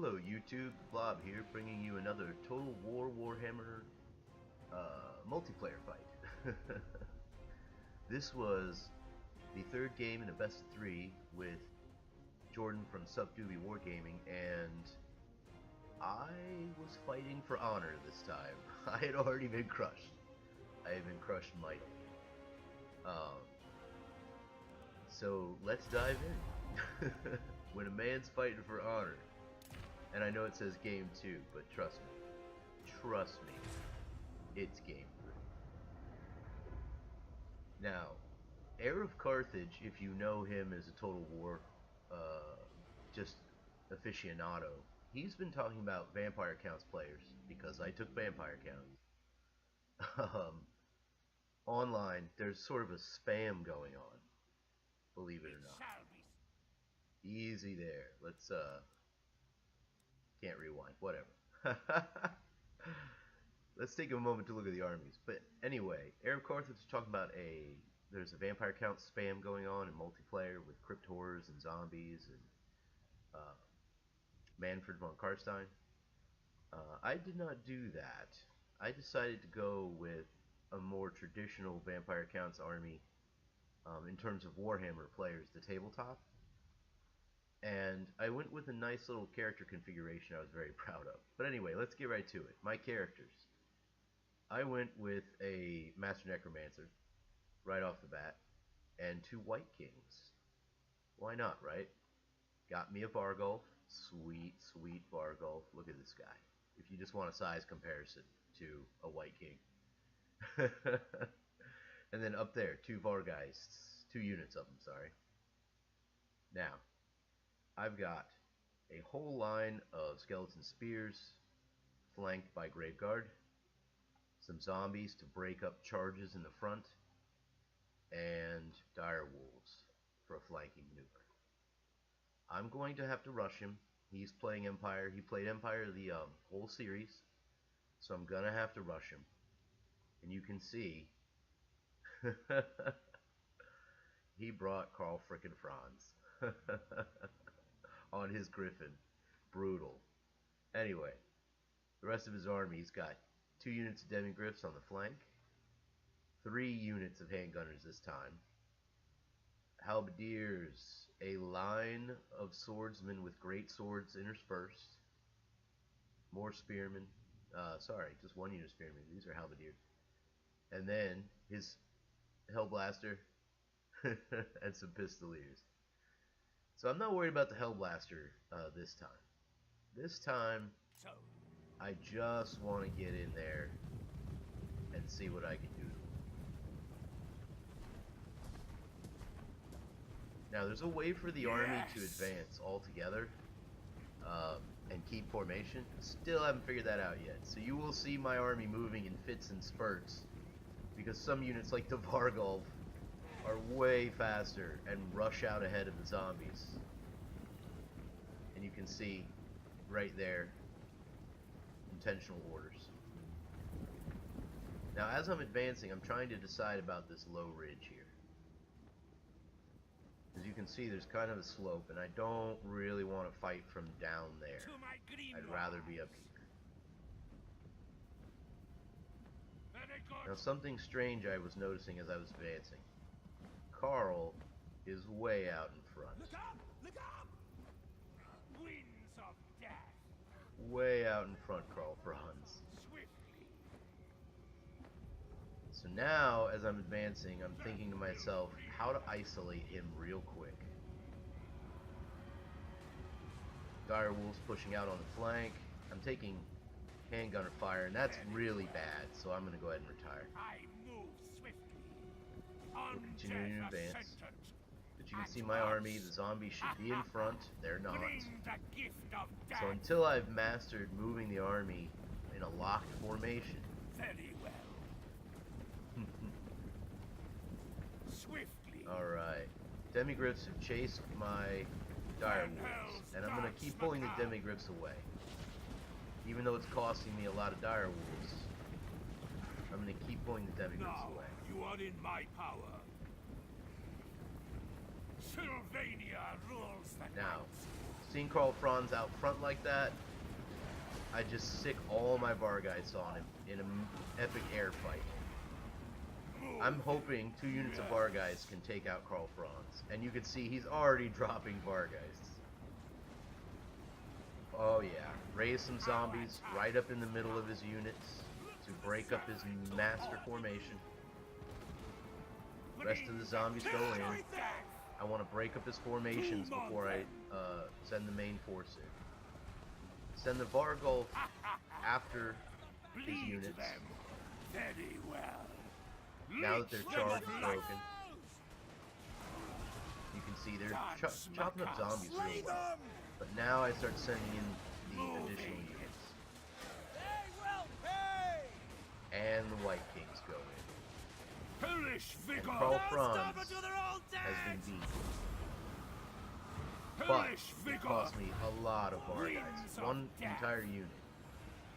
Hello YouTube, theBLOB here, bringing you another Total War Warhammer multiplayer fight. This was the third game in a best of 3 with Jordan from Supdoobie Wargaming, and I was fighting for honor this time. I had already been crushed. I had been crushed mightily. So let's dive in. When a man's fighting for honor, and I know it says game 2, but trust me, it's game 3. Now, Heir of Carthage, if you know him as a Total War just aficionado, he's been talking about Vampire Counts players, because I took Vampire Counts. Online, there's sort of a spam going on, believe it or not. Easy there. Let's can't rewind, whatever. Let's take a moment to look at the armies. But anyway, Heir of Carthage is talking about there's a Vampire Count spam going on in multiplayer with Crypt Horrors and Zombies and Manfred von Karstein. I did not do that. I decided to go with a more traditional Vampire Counts army in terms of Warhammer players, the tabletop. And I went with a nice little character configuration I was very proud of. But anyway, let's get right to it. My characters. I went with a Master Necromancer right off the bat, and 2 White Kings. Why not, right? Got me a Vargulf. Sweet, sweet Vargulf. Look at this guy. If you just want a size comparison to a White King. And then up there, 2 Vargeists. 2 units of them, sorry. Now, I've got a whole line of skeleton spears flanked by Graveguard, some zombies to break up charges in the front, and dire wolves for a flanking nuke. I'm going to have to rush him. He's playing Empire. He played Empire the whole series, so I'm gonna have to rush him. And you can see he brought Karl frickin' Franz on his Griffin. Brutal. Anyway, the rest of his army, he's got 2 units of Demigriffs on the flank, 3 units of handgunners this time, halberdiers, a line of swordsmen with great swords interspersed, more spearmen, sorry, just 1 unit of spearmen, these are halberdiers, and then his Hellblaster and some pistoliers. So I'm not worried about the Hellblaster this time. This time, I just want to get in there and see what I can do. Now, there's a way for the army to advance all together and keep formation. Still haven't figured that out yet. So you will see my army moving in fits and spurts, because some units like the Vargulf are way faster and rush out ahead of the zombies. And you can see right there, intentional orders. Now, as I'm advancing, I'm trying to decide about this low ridge here. As you can see, there's kind of a slope, and I don't really want to fight from down there. I'd rather be up here. Now, something strange I was noticing as I was advancing. Karl is way out in front. Look up! Look up! Winds of death. Way out in front, Karl Franz. Swiftly. So now, as I'm advancing, I'm thinking to myself how to isolate him real quick. Dire wolves pushing out on the flank. I'm taking handgunner fire, and that's really bad, so I'm going to go ahead and retire. I move swiftly. We're continuing to advance. But you can see my army, the zombies should be in front, they're not. So until I've mastered moving the army in a locked formation. Very well. Swiftly. Alright. Demigriffs have chased my dire wolves, and I'm going to keep pulling the Demigriffs away. Even though it's costing me a lot of dire wolves, I'm going to keep pulling the Demigriffs away. You are in my power. Sylvania rules the Now, Seeing Karl Franz out front like that, I just sick all my Vargeists on him in an epic air fight. I'm hoping 2 units of Vargeists can take out Karl Franz. And you can see he's already dropping Vargeists. Oh yeah, raise some zombies right up in the middle of his units to break up his master formation. Rest of the zombies go in. I want to break up his formations before I send the main force in. Send the Vargolf after his units. Very well. Now that their charge is broken, you can see they're chopping up zombies real well. But now I start sending in the additional units. And the White Kings go in. And Karl Franz has been beaten. But it cost me a lot of Vargeists, 1 entire unit.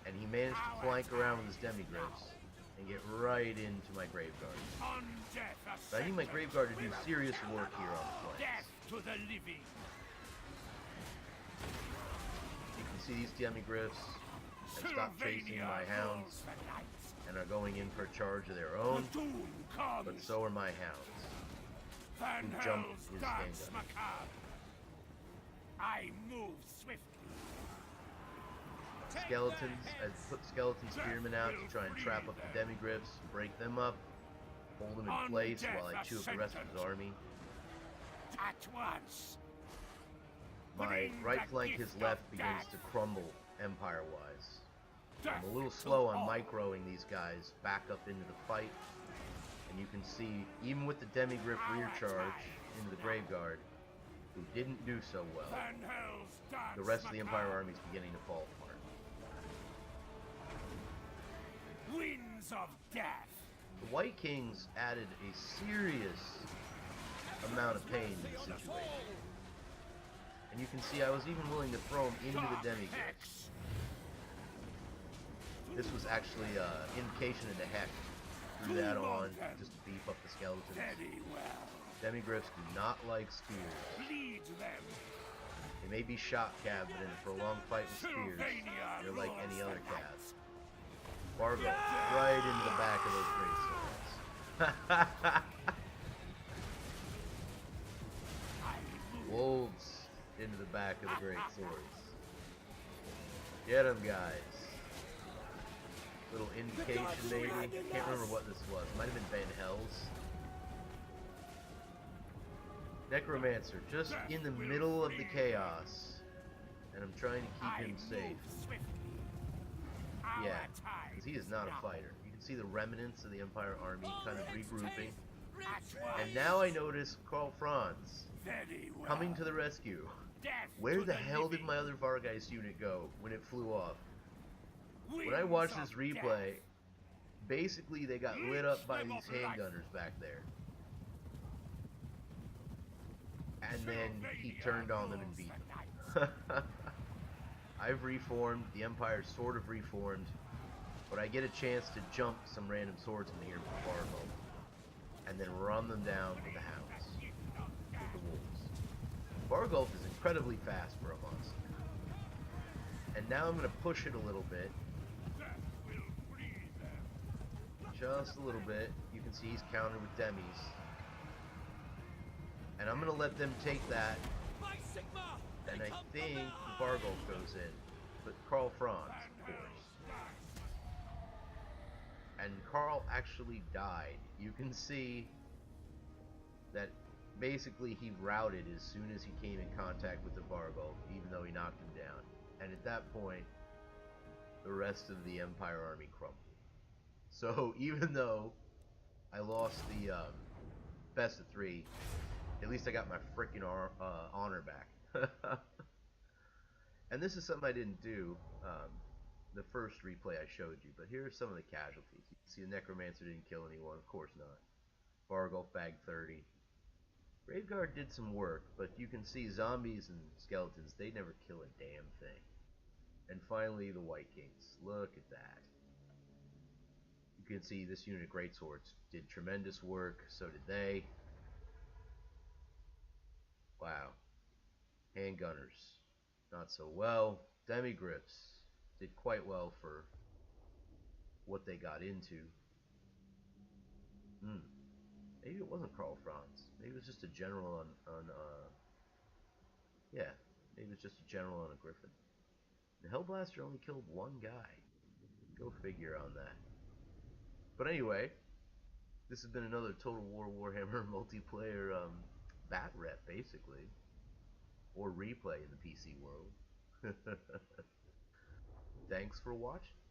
And he managed to flank around with his Demigriffs and get right into my Graveguard. But I need my Graveguard to do serious work here on the flanks. To the living. You can see these Demigriffs have stopped chasing my hounds and are going in for a charge of their own, but so are my hounds, who jump his handgun. I move swiftly. Skeletons, I put skeleton spearmen out to try and trap up the Demigriffs, break them up, hold them in place while I chew up the rest of his army. At once. My right flank, his left, begins to crumble empire-wise. I'm a little slow on microing these guys back up into the fight, and you can see, even with the Demigriff rear charge into the Graveguard, who didn't do so well, the rest of the Empire army is beginning to fall apart. Winds of death. The White Kings added a serious amount of pain to the situation. And you can see I was even willing to throw them into the Demigriffs. This was actually invocation into Heck. Threw that on just to beef up the skeletons. Demigriffs do not like spears. They may be shot cav, but in a prolonged fight with spears, they're like any other cav. Vargo, right into the back of those great swords. Wolves into the back of the great swords. Get them, guys. Little invocation, maybe. Can't remember what this was. Might have been Vanhel's. Necromancer, just in the middle of the chaos, and I'm trying to keep him safe. Yeah, because he is not a fighter. You can see the remnants of the Empire army kind of regrouping. And now I notice Karl Franz coming to the rescue. Where the hell did my other Vargeist unit go when it flew off? When I watched this replay, basically they got lit up by these handgunners back there. And then he turned on them and beat them. I've reformed, the Empire's sort of reformed, but I get a chance to jump some random swordsmen here for Vargolf, and then run them down with the hounds, with the wolves. Vargolf is incredibly fast for a monster. And now I'm going to push it a little bit. Just a little bit. You can see he's countered with demis. And I'm going to let them take that. And I think Vargolf goes in. But Karl Franz, of course. And Karl actually died. You can see that basically he routed as soon as he came in contact with the Vargolf, even though he knocked him down. And at that point, the rest of the Empire army crumbled. So even though I lost the best of 3, at least I got my freaking honor back. And this is something I didn't do the first replay I showed you, but here are some of the casualties. You can see the Necromancer didn't kill anyone, of course not. Vargolf bagged 30. Graveguard did some work, but you can see zombies and skeletons, they never kill a damn thing. And finally, the White Kings. Look at that. You can see this unit of Greatswords did tremendous work, so did they. Wow. Handgunners. not so well. Demigriffs did quite well for what they got into. Hmm. Maybe it wasn't Karl Franz. Maybe it was just a general on yeah. Maybe it's just a general on a griffin. The Hellblaster only killed one guy. Go figure on that. But anyway, this has been another Total War Warhammer multiplayer bat rep, basically, or replay in the PC world. Thanks for watching.